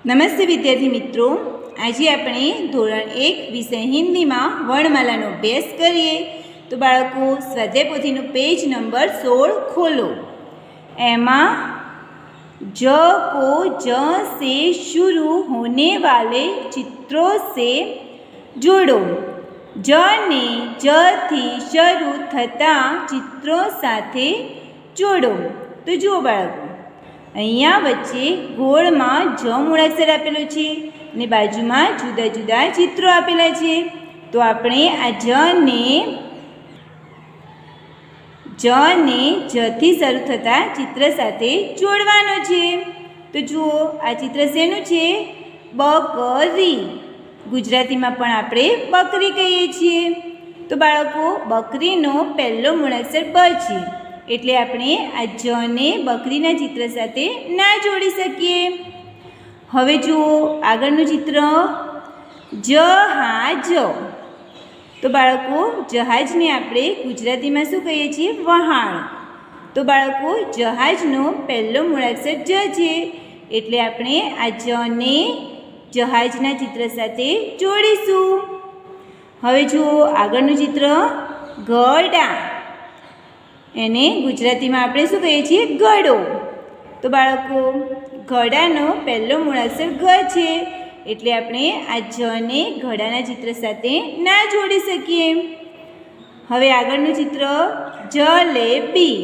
નમસ્તે વિદ્યાર્થી મિત્રો, આજે આપણે ધોરણ 1 વિષય હિન્દીમાં વર્ણમાલાનો અભ્યાસ કરીએ. તો બાળકો, સ્વાધ્યાય પોથીનું પેજ નંબર 16 ખોલો. એમાં ज को ज से शुरू होने वाले चित्रों से जोड़ो. ज ने ज थी શરૂ થતા ચિત્રો સાથે જોડો. તો જુઓ બાળકો, અહીંયા વચ્ચે ગોળમાં જ મૂળાક્ષર આપેલો છે અને બાજુમાં જુદા જુદા ચિત્રો આપેલા છે. તો આપણે આ જથી શરૂ થતા ચિત્ર સાથે જોડવાનો છે. તો જુઓ, આ ચિત્ર શેનું છે? બકરી. ગુજરાતીમાં પણ આપણે બકરી કહીએ છીએ. તો બાળકો, બકરીનો પહેલો મૂળાક્ષર બ છે, એટલે આપણે આ જને બકરીના ચિત્ર સાથે ના જોડી શકીએ. હવે જુઓ આગળનું ચિત્ર, જહાજ. તો બાળકો, જહાજને આપણે ગુજરાતીમાં શું કહીએ છીએ? વહાણ. તો બાળકો, જહાજનો પહેલો મૂળાક્ષર જ છે, એટલે આપણે આ જને જહાજના ચિત્ર સાથે જોડીશું. હવે જુઓ આગળનું ચિત્ર, ઘડા. એને ગુજરાતીમાં આપણે શું કહીએ છીએ? ઘડો. તો બાળકો, ઘડાનો પહેલો મૂળાક્ષર ઘ છે, એટલે આપણે આ જને ઘડાના ચિત્ર સાથે ના જોડી શકીએ. હવે આગળનું ચિત્ર, જલેબી.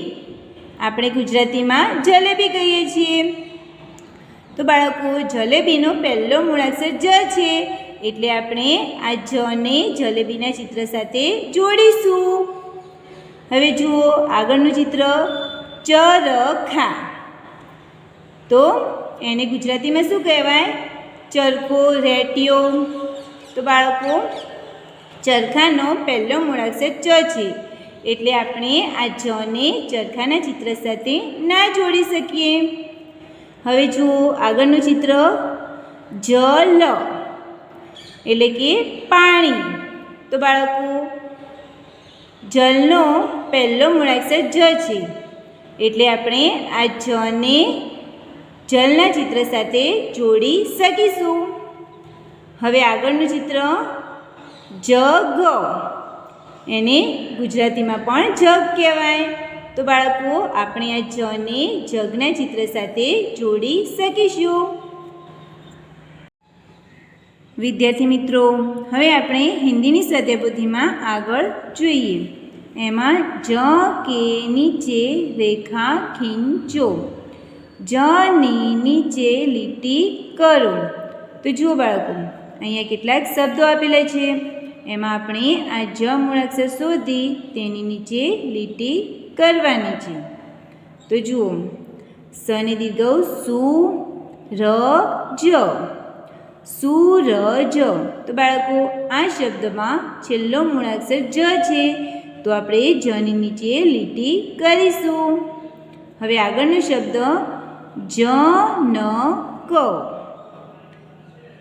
આપણે ગુજરાતીમાં જલેબી કહીએ છીએ. તો બાળકો, જલેબીનો પહેલો મૂળાક્ષર જ છે, એટલે આપણે આ જને જલેબીના ચિત્ર સાથે જોડીશું. હવે જુઓ આગળનું ચિત્ર, ચરખા. તો એને ગુજરાતીમાં શું કહેવાય? ચરખો, રેટિયો. તો બાળકો, ચરખાનો પહેલો મૂળાક્ષર ચ છે, એટલે આપણે આ જને ચરખાના ચિત્ર સાથે ના જોડી શકીએ. હવે જુઓ આગળનું ચિત્ર, જલ, એટલે કે પાણી. તો બાળકો, જલનો પહેલો મૂળાક્ષર જ છે, એટલે આપણે આ જને જલના ચિત્ર સાથે જોડી શકીશું. હવે આગળનું ચિત્ર, જગ. એને ગુજરાતીમાં પણ જગ કહેવાય. તો બાળકો, આપણે આ જને જગના ચિત્ર સાથે જોડી શકીશું. વિદ્યાર્થી મિત્રો, હવે આપણે હિન્દીની સ્વાધ્યાય પોથીમાં આગળ જોઈએ. એમાં જ કે નીચે રેખા ખીંચો, જની નીચે લીટી કરો. તો જુઓ બાળકો, અહીંયા કેટલાક શબ્દો આપેલા છે. એમાં આપણે આ જ મૂળાક્ષર શોધી તેની નીચે લીટી કરવાની છે. તો જુઓ, સને દીર્ઘ સુ ર જ, સૂરજ. તો બાળકો, આ શબ્દમાં છેલ્લો મૂળાક્ષર જ છે, તો આપણે જની નીચે લીટી કરીશું. હવે આગળનો શબ્દ, જનક.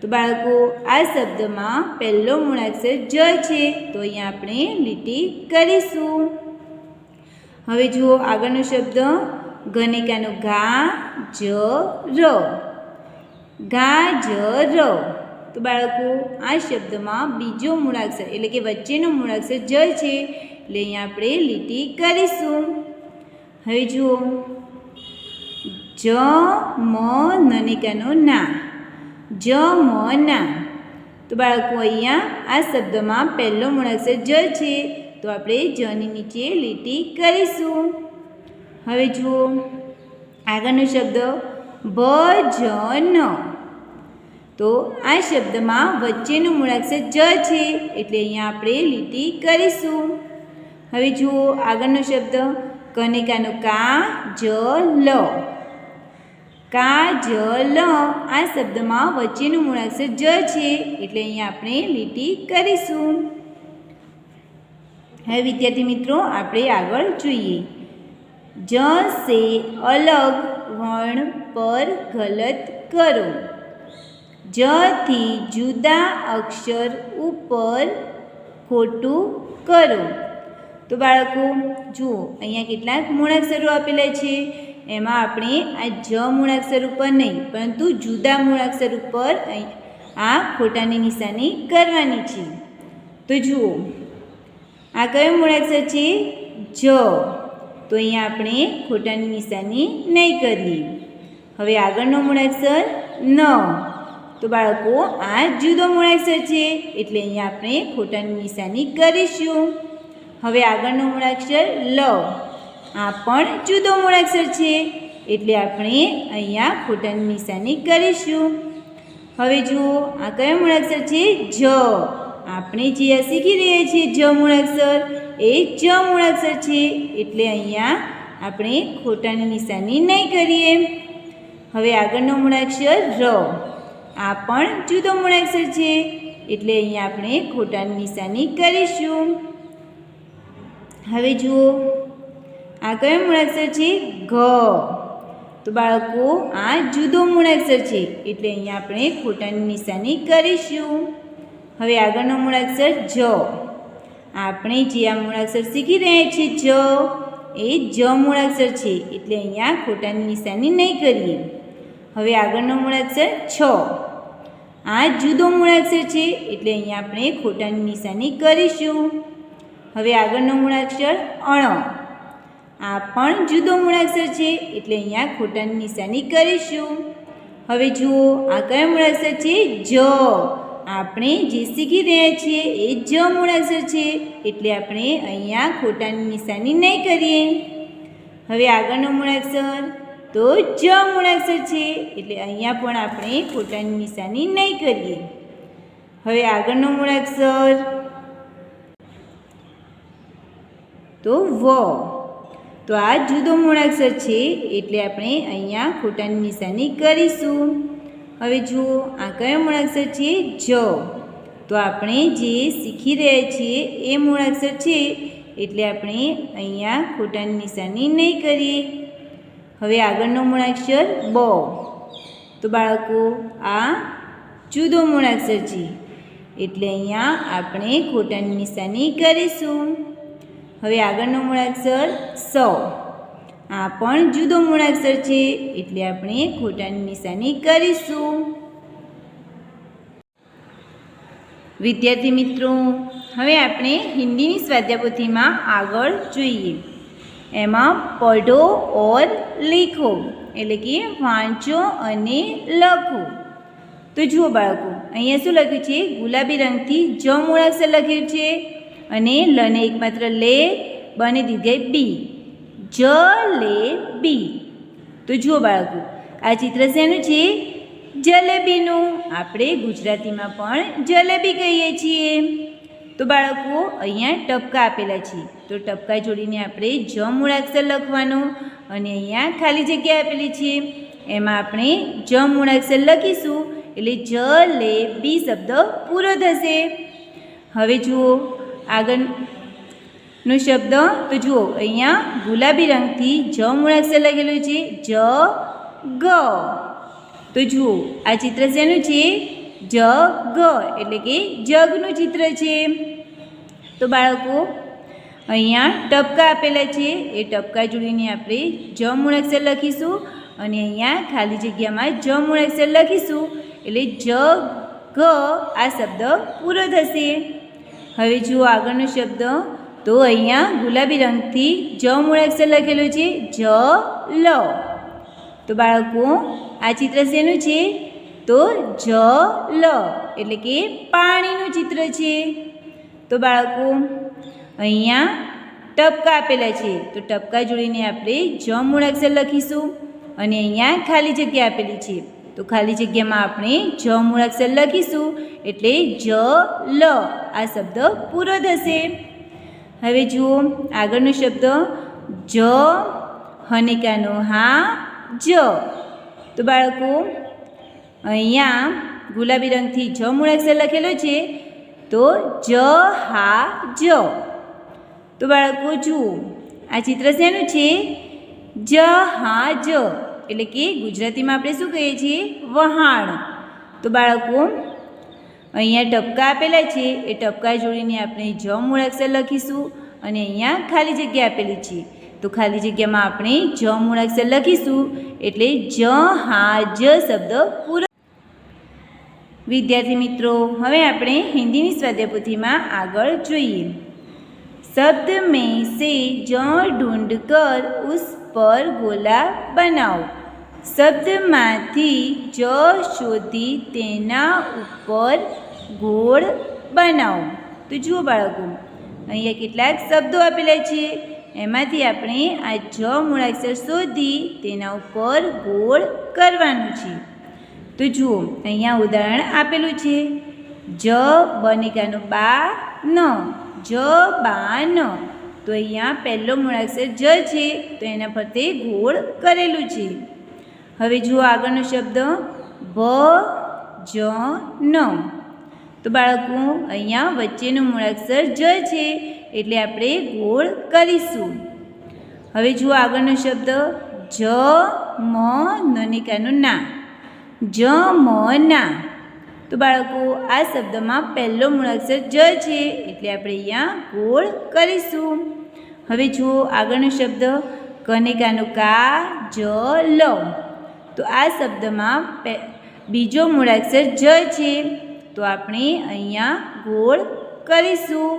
તો બાળકો, આ શબ્દમાં પહેલો મૂળાક્ષર જ છે, તો અહીંયા આપણે લીટી કરીશું. હવે જુઓ આગળનો શબ્દ, ગણિકાનો ગા જ ર, ગાજર. તો બાળકો, આ શબ્દમાં બીજો મૂળાક્ષર એટલે કે વચ્ચેનો મૂળાક્ષર જ છે, એટલે અહીંયા આપણે લીટી કરીશું. હવે જુઓ, નનિકાનો ના, જમના. તો બાળકો, અહીંયા આ શબ્દમાં પહેલો મૂળાક્ષર જ છે, તો આપણે જની નીચે લીટી કરીશું. હવે જુઓ આગળનો શબ્દ, ભજન. તો આ શબ્દમાં વચ્ચેનું મૂળાક્ષર જ છે, એટલે અહીંયા આપણે લીટી કરીશું. હવે જુઓ આગળનો શબ્દ, કનિકાનો કા જ લ, કાજલ. આ શબ્દમાં વચ્ચેનું મૂળાક્ષર જ છે, એટલે અહીંયા આપણે લીટી કરીશું. હવે વિદ્યાર્થી મિત્રો, આપણે આગળ જોઈએ. જ સે અલગ વર્ણ પર ગલત કરો, જ થી જુદા અક્ષર ઉપર ખોટું કરો. તો બાળકો જુઓ, અહીંયા કેટલાક મૂળાક્ષરો આપેલા છે, એમાં આપણે આ જ મૂળાક્ષર ઉપર નહીં પરંતુ જુદા મૂળાક્ષર ઉપર આ ખોટાની નિશાની કરવાની છે. તો જુઓ આ કયો મૂળાક્ષર છે? જ. તો અહીંયા આપણે ખોટાની નિશાની નહીં કરીએ. હવે આગળનો મૂળાક્ષર ન. તો બાળકો આ જુદો મૂળાક્ષર છે એટલે અહીંયા આપણે ખોટાની નિશાની કરીશું. હવે આગળનો મૂળાક્ષર લ. આ પણ જુદો મૂળાક્ષર છે એટલે આપણે અહીંયા ખોટાની નિશાની કરીશું. હવે જુઓ આ કયો મૂળાક્ષર છે? જ. આપણે જે શીખી રહ્યા છીએ જ મૂળાક્ષર એ જ મૂળાક્ષર છે એટલે અહીંયા આપણે ખોટાની નિશાની નહીં કરીએ. હવે આગળનો મૂળાક્ષર ર. આ પણ જુદો મૂળાક્ષર છે એટલે અહીંયા આપણે ખોટાની નિશાની કરીશું. હવે જુઓ આ કયો મૂળાક્ષર છે? ઘ. તો બાળકો આ જુદો મૂળાક્ષર છે એટલે અહીંયા આપણે ખોટાની નિશાની કરીશું. હવે આગળનો મૂળાક્ષર જ. આપણે જે આ મૂળાક્ષર શીખી રહ્યા છીએ જ એ જ મૂળાક્ષર છે એટલે અહીંયા ખોટાની નિશાની નહીં કરીએ. હવે આગળનો મૂળાક્ષર છ. આ જુદો મૂળાક્ષર છે એટલે અહીંયા આપણે ખોટાની નિશાની કરીશું. હવે આગળનો મૂળાક્ષર અણ. આ પણ જુદો મૂળાક્ષર છે એટલે અહીંયા ખોટાની નિશાની કરીશું. હવે જુઓ આ કયો મૂળાક્ષર છે? જ. આપણે જે શીખી રહ્યા છીએ એ જ મૂળાક્ષર છે એટલે આપણે અહીંયા ખોટાની નિશાની નહીં કરીએ. હવે આગળનો મૂળાક્ષર તો જ મૂળાક્ષર છે એટલે અહીંયા પણ આપણે ખોટાની નિશાની નહીં કરીએ. હવે આગળનો મૂળાક્ષર તો વ. તો આ જુદો મૂળાક્ષર છે એટલે આપણે અહીંયા ખોટાની નિશાની કરીશું. હવે જુઓ આ કયો મૂળાક્ષર છે? જ. તો આપણે જે શીખી રહ્યા છીએ એ મૂળાક્ષર છે એટલે આપણે અહીંયા ખોટાની નિશાની નહીં કરીએ. હવે આગળનો મૂળાક્ષર બ. તો બાળકો આ જુદો મૂળાક્ષર છે એટલે અહીંયા આપણે ખોટાની નિશાની કરીશું. હવે આગળનો મૂળાક્ષર સ. આ પણ જુદો મૂળાક્ષર છે એટલે આપણે ખોટાની નિશાની કરીશું. વિદ્યાર્થી મિત્રો, હવે આપણે હિન્દીની સ્વાધ્યાયપોથીમાં આગળ જોઈએ. એમાં પઢો ઓર લીખો એટલે કે વાંચો અને લખો. તો જુઓ બાળકો અહીંયા શું લખ્યું છે? ગુલાબી રંગથી જ મૂળાક્ષર લખ્યું છે અને લને એકમાત્ર લે, બને દીર્ઘાય બી. જલેબી. તો જુઓ બાળકો આ ચિત્ર શેનું છે? જલેબીનું. આપણે ગુજરાતીમાં પણ જલેબી કહીએ છીએ. તો બાળકો અહીંયા ટપકા આપેલા છે તો ટપકા જોડીને આપણે જ મૂળાક્ષર લખવાનું અને અહીંયા ખાલી જગ્યા આપેલી છે એમાં આપણે જ મૂળાક્ષર લખીશું એટલે જલેબી શબ્દ પૂરો થશે. હવે જુઓ આગળનો શબ્દ તો જુઓ અહીંયા ગુલાબી રંગથી જ મૂળાક્ષર લખેલું છે જ ગ. તો જુઓ આ ચિત્ર શેનું છે? જ ગ એટલે કે જગનું ચિત્ર છે. તો બાળકો અહીંયા ટપકા આપેલા છે એ ટપકા જોડીને આપણે જ મૂળાક્ષર લખીશું અને અહીંયા ખાલી જગ્યામાં જ મૂળાક્ષર લખીશું એટલે જ ગ આ શબ્દ પૂરો થશે. હવે જુઓ આગળનો શબ્દ તો અહીંયા ગુલાબી રંગથી જ મૂળાક્ષર લખેલું છે જ લ. તો બાળકો આ ચિત્ર શેનું છે? તો જલ એટલે કે પાણીનું ચિત્ર છે. તો બાળકો અહીંયા ટપકા આપેલા છે તો ટપકા જોડીને આપણે જ મૂળાક્ષર લખીશું અને અહીંયા ખાલી જગ્યા આપેલી છે તો ખાલી જગ્યામાં આપણે જ મૂળાક્ષર લખીશું એટલે જ લ આ શબ્દ પૂરો થશે. હવે જુઓ આગળનો શબ્દ જ હનિકાનો હા જ. તો બાળકો અહીંયા ગુલાબી રંગથી જ મૂળાક્ષર લખેલો છે તો જ હા જ. તો બાળકો જુઓ આ ચિત્ર શેનું છે? જ હા જ એટલે કે ગુજરાતીમાં આપણે શું કહીએ છીએ? વહાણ. તો બાળકો અહીંયા ટપકા આપેલા છે એ ટપકા જોડીને આપણે જ મૂળાક્ષર લખીશું અને અહીંયા ખાલી જગ્યા આપેલી છે તો તો ખાલી જગ્યામાં આપણે જ મૂળાક્ષર લખીશું એટલે જ હા જ શબ્દ પૂરો. વિદ્યાર્થી મિત્રો, હવે આપણે હિન્દીની સ્વાધ્યાયપોથીમાં આગળ જોઈએ. शब्द में से ज ढूंढ कर उस पर गोला बनाओ. શબ્દમાંથી જ શોધી તેના ઉપર ગોળ બનાવો. તો જુઓ બાળકો, અહીંયા કેટલાક શબ્દો આપેલા છે, એમાંથી આપણે આ જ મૂળાક્ષર શોધી તેના ઉપર ગોળ કરવાનું છે. તો જુઓ, અહીંયા ઉદાહરણ આપેલું છે. જ બનિકાનો બા ન, જ બા ન. તો અહીંયા પહેલો મૂળાક્ષર જ છે, તો એના ફરતે ગોળ કરેલું છે. હવે જુઓ આગળનો શબ્દ ભ જ ન. તો બાળકો, અહીંયા વચ્ચેનું મૂળાક્ષર જ છે એટલે આપણે ગોળ કરીશું. હવે જુઓ આગળનો શબ્દ જ મ નનિકાનું ના, જ મ ના. તો બાળકો, આ શબ્દમાં પહેલો મૂળાક્ષર જ છે એટલે આપણે અહીંયા ગોળ કરીશું. હવે જુઓ આગળનો શબ્દ કનિકાનું કા જ લ. તો આ શબ્દમાં બીજો મૂળાક્ષર જ છે તો આપણે અહીંયા ગોળ કરીશું.